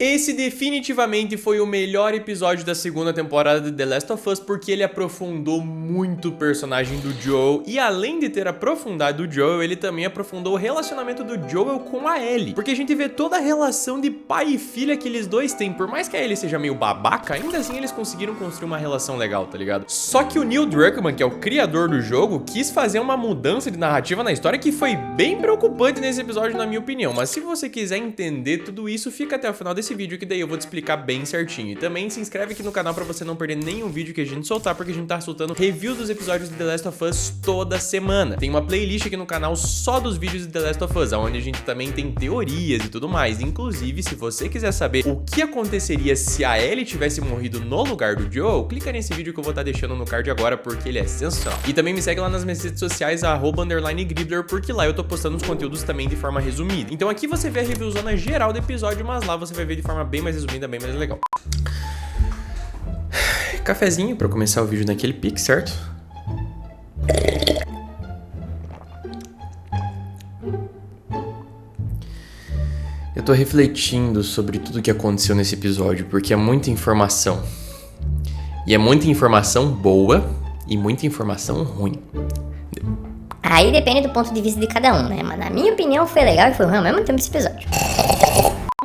Esse definitivamente foi o melhor episódio da segunda temporada de The Last of Us porque ele aprofundou muito o personagem do Joel e além de ter aprofundado o Joel, ele também aprofundou o relacionamento do Joel com a Ellie. Porque a gente vê toda a relação de pai e filha que eles dois têm. Por mais que a Ellie seja meio babaca, ainda assim eles conseguiram construir uma relação legal, tá ligado? Só que o Neil Druckmann, que é o criador do jogo, quis fazer uma mudança de narrativa na história que foi bem preocupante nesse episódio, na minha opinião. Mas se você quiser entender tudo isso, fica até o final desse vídeo que daí eu vou te explicar bem certinho. E também se inscreve aqui no canal pra você não perder nenhum vídeo que a gente soltar, porque a gente tá soltando review dos episódios de The Last of Us toda semana. Tem uma playlist aqui no canal só dos vídeos de The Last of Us, onde a gente também tem teorias e tudo mais. Inclusive, se você quiser saber o que aconteceria se a Ellie tivesse morrido no lugar do Joel, clica nesse vídeo que eu vou estar deixando no card agora, porque ele é sensacional. E também me segue lá nas minhas redes sociais, @_Gribler, porque lá eu tô postando os conteúdos também de forma resumida. Então aqui você vê a reviewzona geral do episódio, mas lá você vai ver de forma bem mais resumida, bem mais legal. Cafezinho pra começar o vídeo naquele pique, certo? Eu tô refletindo sobre tudo que aconteceu nesse episódio, porque é muita informação. E é muita informação boa e muita informação ruim. Aí depende do ponto de vista de cada um, né? Mas na minha opinião foi legal e foi ruim ao mesmo tempo esse episódio.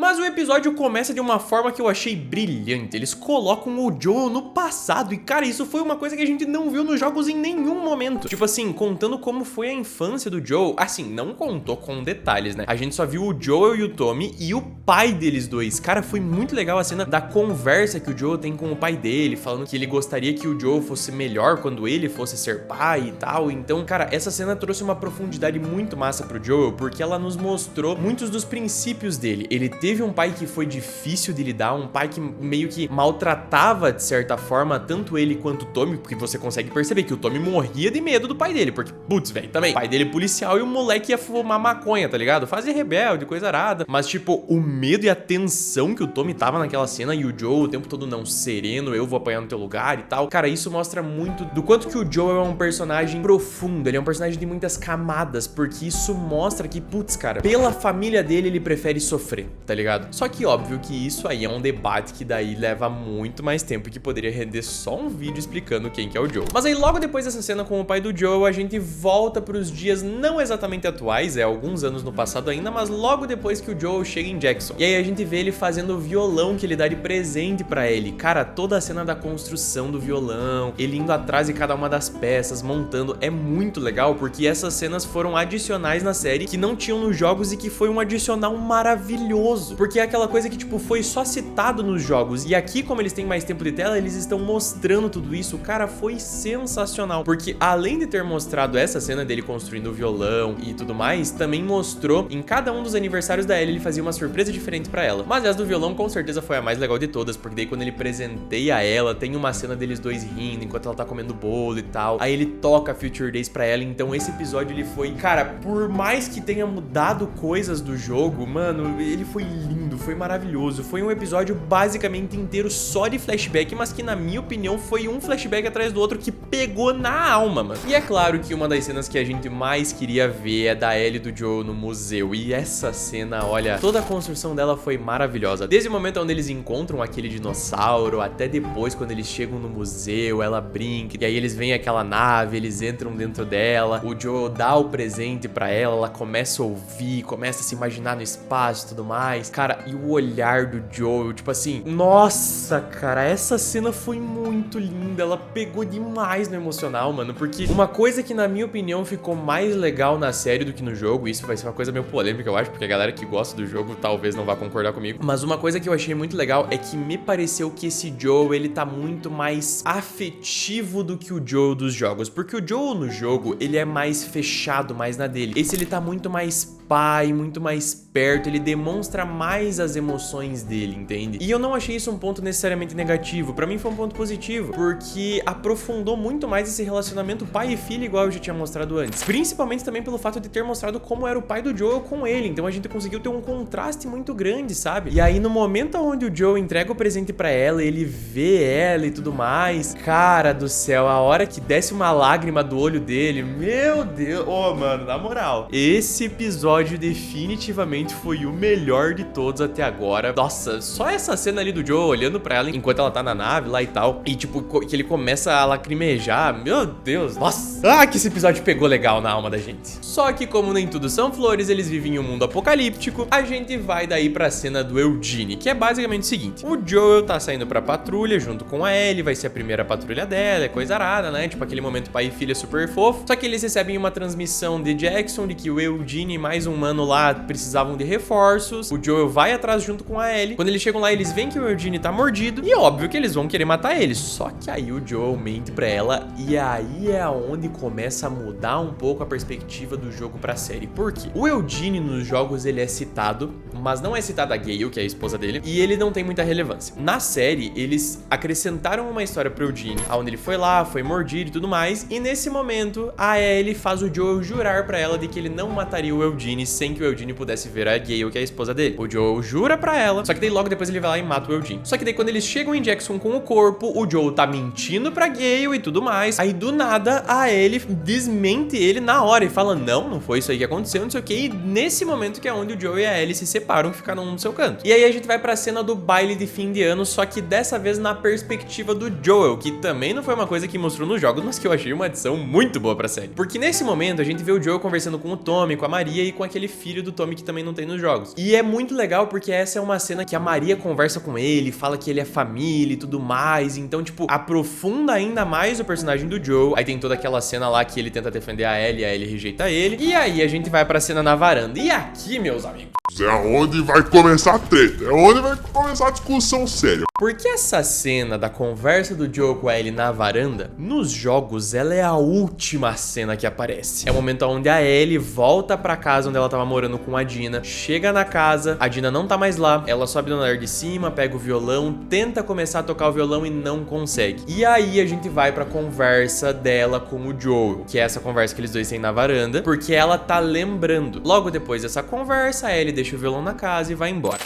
Mas o episódio começa de uma forma que eu achei brilhante. Eles colocam o Joel no passado e, cara, isso foi uma coisa que a gente não viu nos jogos em nenhum momento. Tipo assim, contando como foi a infância do Joel, assim, não contou com detalhes, né? A gente só viu o Joel e o Tommy e o pai deles dois. Cara, foi muito legal a cena da conversa que o Joel tem com o pai dele, falando que ele gostaria que o Joel fosse melhor quando ele fosse ser pai e tal. Então, cara, essa cena trouxe uma profundidade muito massa pro Joel, porque ela nos mostrou muitos dos princípios dele. Ele teve um pai que foi difícil de lidar, um pai que meio que maltratava de certa forma tanto ele quanto o Tommy, porque você consegue perceber que o Tommy morria de medo do pai dele, porque, putz, velho, também, o pai dele é policial e o moleque ia fumar maconha, tá ligado? Fazer rebelde, coisa arada, mas tipo, o medo e a tensão que o Tommy tava naquela cena e o Joel o tempo todo não sereno, eu vou apanhar no teu lugar e tal, cara, isso mostra muito do quanto que o Joel é um personagem profundo, ele é um personagem de muitas camadas, porque isso mostra que, putz, cara, pela família dele ele prefere sofrer, tá ligado? Só que óbvio que isso aí é um debate que daí leva muito mais tempo e que poderia render só um vídeo explicando quem que é o Joel. Mas aí logo depois dessa cena com o pai do Joel, a gente volta pros dias não exatamente atuais, é alguns anos no passado ainda, mas logo depois que o Joel chega em Jackson. E aí a gente vê ele fazendo o violão que ele dá de presente pra ele. Cara, toda a cena da construção do violão, ele indo atrás de cada uma das peças, montando, é muito legal porque essas cenas foram adicionais na série que não tinham nos jogos e que foi um adicional maravilhoso. Porque é aquela coisa que, tipo, foi só citado nos jogos. E aqui, como eles têm mais tempo de tela, eles estão mostrando tudo isso. Cara, foi sensacional. Porque além de ter mostrado essa cena dele construindo o violão e tudo mais, também mostrou em cada um dos aniversários da Ellie, ele fazia uma surpresa diferente pra ela. Mas essa do violão, com certeza, foi a mais legal de todas. Porque daí, quando ele presenteia ela, tem uma cena deles dois rindo enquanto ela tá comendo bolo e tal. Aí ele toca Future Days pra ela. Então esse episódio, ele foi... Cara, por mais que tenha mudado coisas do jogo, mano, ele foi lindo, foi maravilhoso. Foi um episódio basicamente inteiro só de flashback, mas que na minha opinião foi um flashback atrás do outro que pegou na alma, mano. E é claro que uma das cenas que a gente mais queria ver é da Ellie e do Joel no museu. E essa cena, olha, toda a construção dela foi maravilhosa. Desde o momento onde eles encontram aquele dinossauro, até depois quando eles chegam no museu, ela brinca, e aí eles veem aquela nave, eles entram dentro dela, o Joel dá o presente pra ela começa a ouvir, começa a se imaginar no espaço e tudo mais. Cara, e o olhar do Joel, tipo assim, nossa, cara, essa cena foi muito linda, ela pegou demais no emocional, mano, porque uma coisa que na minha opinião ficou mais legal na série do que no jogo, isso vai ser uma coisa meio polêmica, eu acho, porque a galera que gosta do jogo talvez não vá concordar comigo, mas uma coisa que eu achei muito legal é que me pareceu que esse Joel, ele tá muito mais afetivo do que o Joel dos jogos, porque o Joel no jogo, ele é mais fechado, mais na dele, esse ele tá muito mais pai, muito mais perto, ele demonstra mais as emoções dele, entende? E eu não achei isso um ponto necessariamente negativo, pra mim foi um ponto positivo, porque aprofundou muito mais esse relacionamento pai e filho, igual eu já tinha mostrado antes, principalmente também pelo fato de ter mostrado como era o pai do Joel com ele, então a gente conseguiu ter um contraste muito grande, sabe? E aí no momento onde o Joel entrega o presente pra ela, ele vê ela e tudo mais, cara do céu, a hora que desce uma lágrima do olho dele, meu Deus, ô mano, na moral, esse episódio episódio definitivamente foi o melhor de todos até agora. Nossa, só essa cena ali do Joe olhando pra ela enquanto ela tá na nave lá e tal. E tipo, que ele começa a lacrimejar. Meu Deus, nossa. Ah, que esse episódio pegou legal na alma da gente. Só que como nem tudo são flores, eles vivem em um mundo apocalíptico. A gente vai daí pra cena do Eugene, que é basicamente o seguinte. O Joel tá saindo pra patrulha junto com a Ellie. Vai ser a primeira patrulha dela, é coisa arada, né? Tipo aquele momento pai e filha super fofo. Só que eles recebem uma transmissão de Jackson de que o Eugene e mais um mano lá precisavam de reforços. O Joel vai atrás junto com a Ellie. Quando eles chegam lá, eles veem que o Eugene tá mordido. E óbvio que eles vão querer matar ele. Só que aí o Joel mente pra ela. E aí é onde começa a mudar um pouco a perspectiva do jogo pra série. Por quê? O Eugene nos jogos ele é citado, mas não é citado a Gale, que é a esposa dele. E ele não tem muita relevância. Na série, eles acrescentaram uma história pro Eugene, onde ele foi lá, foi mordido e tudo mais. E nesse momento, a Ellie faz o Joel jurar pra ela de que ele não mataria o Eugene sem que o Eugene pudesse ver a Gale, que é a esposa dele. O Joel jura pra ela, só que daí logo depois ele vai lá e mata o Eugene. Só que daí quando eles chegam em Jackson com o corpo, o Joel tá mentindo pra Gale e tudo mais. Aí do nada, a Ellie desmente ele na hora e fala, não foi isso aí que aconteceu, não sei o que. E nesse momento que é onde o Joel e a Ellie se separam e ficaram um no seu canto. E aí a gente vai pra cena do baile de fim de ano, só que dessa vez na perspectiva do Joel, que também não foi uma coisa que mostrou nos jogos, mas que eu achei uma adição muito boa pra série. Porque nesse momento a gente vê o Joel conversando com o Tommy, com a Maria e com aquele filho do Tommy que também não tem nos jogos. E é muito legal porque essa é uma cena que a Maria conversa com ele, fala que ele é família e tudo mais, então tipo, aprofunda ainda mais o personagem do Joel. Aí tem toda aquela cena lá que ele tenta defender a Ellie rejeita ele. E aí a gente vai pra cena na varanda. E aqui, meus amigos, é onde vai começar a treta, é onde vai começar a discussão séria. Porque essa cena da conversa do Joel com a Ellie na varanda, nos jogos ela é a última cena que aparece. É o momento onde a Ellie volta pra casa onde ela tava morando com a Dina, chega na casa, a Dina não tá mais lá, ela sobe no andar de cima, pega o violão, tenta começar a tocar o violão e não consegue. E aí a gente vai pra conversa dela com o Joel, que é essa conversa que eles dois têm na varanda, porque ela tá lembrando. Logo depois dessa conversa, a Ellie deixa o violão na casa e vai embora.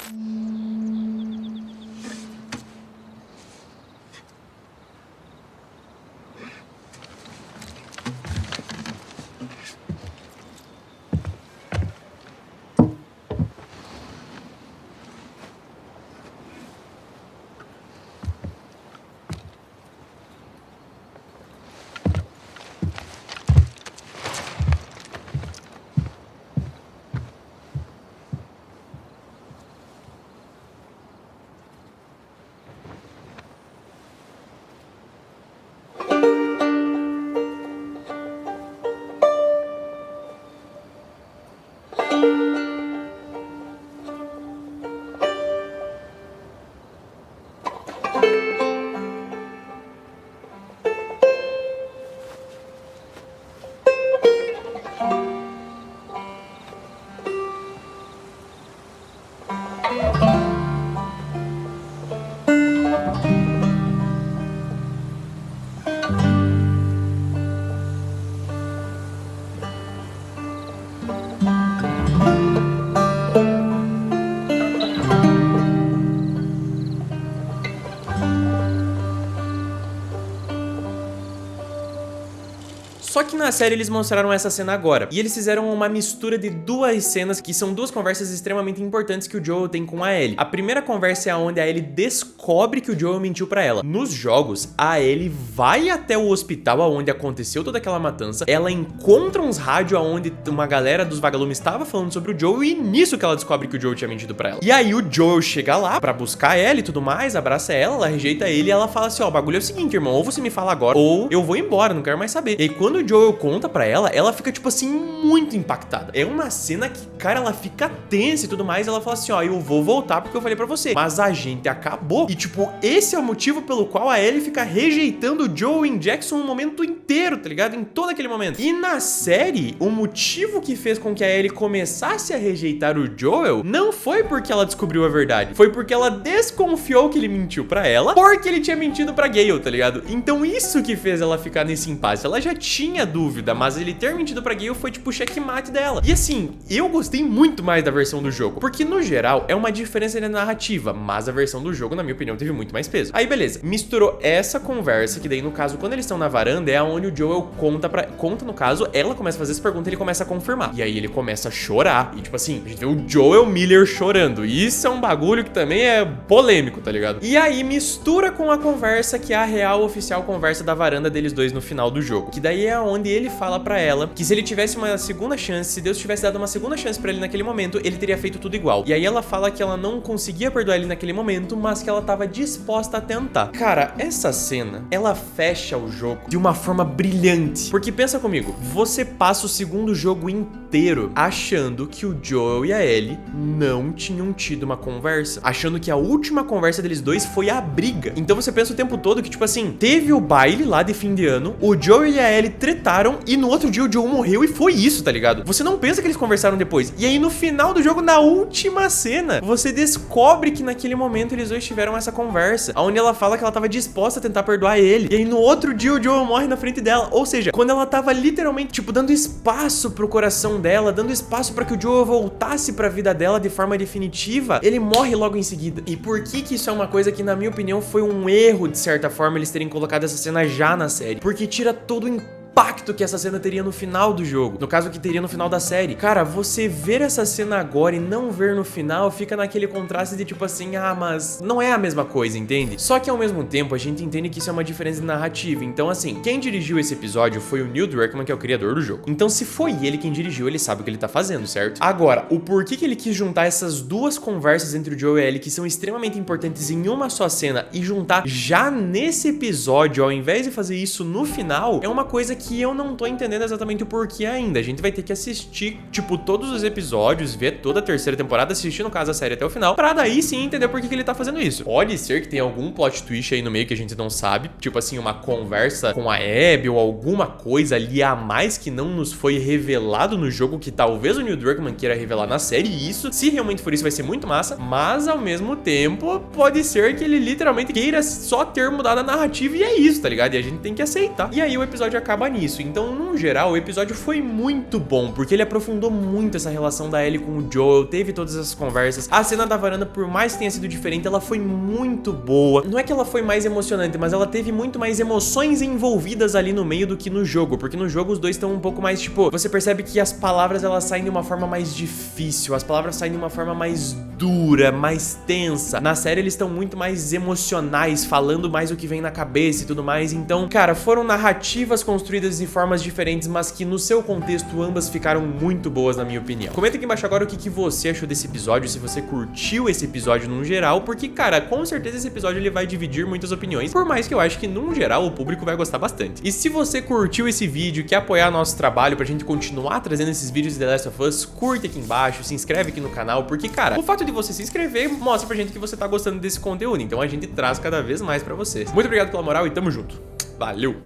Só que na série eles mostraram essa cena agora. E eles fizeram uma mistura de duas cenas que são duas conversas extremamente importantes que o Joel tem com a Ellie. A primeira conversa é onde a Ellie descobre que o Joel mentiu pra ela. Nos jogos, a Ellie vai até o hospital onde aconteceu toda aquela matança. Ela encontra uns rádios onde uma galera dos vagalumes estava falando sobre o Joel. E nisso que ela descobre que o Joel tinha mentido pra ela. E aí o Joel chega lá pra buscar ela e tudo mais, abraça ela rejeita ele e ela fala assim, ó, o bagulho é o seguinte, irmão, ou você me fala agora, ou eu vou embora, não quero mais saber. E aí quando o Joel conta pra ela, ela fica, tipo assim, muito impactada. É uma cena que, cara, ela fica tensa e tudo mais. Ela fala assim, ó, eu vou voltar porque eu falei pra você. Mas a gente acabou. E, tipo, esse é o motivo pelo qual a Ellie fica rejeitando o Joel em Jackson o momento inteiro, tá ligado? Em todo aquele momento. E na série, o motivo que fez com que a Ellie começasse a rejeitar o Joel não foi porque ela descobriu a verdade. Foi porque ela desconfiou que ele mentiu pra ela, porque ele tinha mentido pra Gale, tá ligado? Então isso que fez ela ficar nesse impasse. Ela já tinha tinha dúvida, mas ele ter mentido pra Gale foi tipo o checkmate dela. E assim, eu gostei muito mais da versão do jogo, porque no geral é uma diferença na narrativa, mas a versão do jogo, na minha opinião, teve muito mais peso. Aí beleza, misturou essa conversa, que daí no caso, quando eles estão na varanda, é onde o Joel conta no caso, ela começa a fazer essa pergunta e ele começa a confirmar. E aí ele começa a chorar, e tipo assim, a gente vê o Joel Miller chorando, e isso é um bagulho que também é polêmico, tá ligado? E aí mistura com a conversa que é a real oficial conversa da varanda deles dois no final do jogo, que daí é onde ele fala pra ela que se ele tivesse uma segunda chance, se Deus tivesse dado uma segunda chance pra ele naquele momento, ele teria feito tudo igual. E aí ela fala que ela não conseguia perdoar ele naquele momento, mas que ela tava disposta a tentar. Cara, essa cena, ela fecha o jogo de uma forma brilhante, porque pensa comigo, você passa o segundo jogo inteiro achando que o Joel e a Ellie não tinham tido uma conversa, achando que a última conversa deles dois foi a briga. Então você pensa o tempo todo que, tipo assim, teve o baile lá de fim de ano, o Joel e a Ellie tretaram e no outro dia o Joel morreu e foi isso, tá ligado? Você não pensa que eles conversaram depois. E aí no final do jogo, na última cena, você descobre que naquele momento eles dois tiveram essa conversa, onde ela fala que ela tava disposta a tentar perdoar ele. E aí no outro dia o Joel morre na frente dela. Ou seja, quando ela tava literalmente, tipo, dando espaço pro coração dela, dando espaço pra que o Joel voltasse pra vida dela de forma definitiva, ele morre logo em seguida. E por que isso é uma coisa que, na minha opinião, foi um erro, de certa forma, eles terem colocado essa cena já na série? Porque tira todo o impacto que essa cena teria no final do jogo, no caso que teria no final da série. Cara, você ver essa cena agora e não ver no final, fica naquele contraste de tipo assim, ah, mas não é a mesma coisa, entende? Só que ao mesmo tempo a gente entende que isso é uma diferença de narrativa. Então assim, quem dirigiu esse episódio foi o Neil Druckmann, que é o criador do jogo. Então se foi ele quem dirigiu, ele sabe o que ele tá fazendo, certo? Agora, o porquê que ele quis juntar essas duas conversas entre o Joel e a Ellie, que são extremamente importantes em uma só cena, e juntar já nesse episódio, ao invés de fazer isso no final, é uma coisa que eu não tô entendendo exatamente o porquê ainda. A gente vai ter que assistir, tipo, todos os episódios, ver toda a terceira temporada, assistir, no caso, a série até o final, pra daí sim entender por que ele tá fazendo isso. Pode ser que tenha algum plot twist aí no meio que a gente não sabe, tipo assim, uma conversa com a Abby ou alguma coisa ali a mais que não nos foi revelado no jogo, que talvez o Neil Druckmann queira revelar na série, e isso, se realmente for isso, vai ser muito massa, mas ao mesmo tempo, pode ser que ele literalmente queira só ter mudado a narrativa e é isso, tá ligado? E a gente tem que aceitar. E aí o episódio acaba nisso. Então, no geral, o episódio foi muito bom, porque ele aprofundou muito essa relação da Ellie com o Joel, teve todas essas conversas. A cena da varanda, por mais que tenha sido diferente, ela foi muito boa. Não é que ela foi mais emocionante, mas ela teve muito mais emoções envolvidas ali no meio do que no jogo, porque no jogo os dois estão um pouco mais, tipo, você percebe que as palavras, elas saem de uma forma mais difícil, as palavras saem de uma forma mais dura, mais tensa. Na série eles estão muito mais emocionais, falando mais o que vem na cabeça e tudo mais. Então, cara, foram narrativas construídas de formas diferentes, mas que no seu contexto ambas ficaram muito boas, na minha opinião. Comenta aqui embaixo agora o que você achou desse episódio, se você curtiu esse episódio no geral, porque, cara, com certeza esse episódio ele vai dividir muitas opiniões, por mais que eu acho que, no geral, o público vai gostar bastante. E se você curtiu esse vídeo, quer apoiar nosso trabalho pra gente continuar trazendo esses vídeos de The Last of Us, curte aqui embaixo, se inscreve aqui no canal, porque, cara, o fato de você se inscrever mostra pra gente que você tá gostando desse conteúdo, então a gente traz cada vez mais pra vocês. Muito obrigado pela moral e tamo junto. Valeu!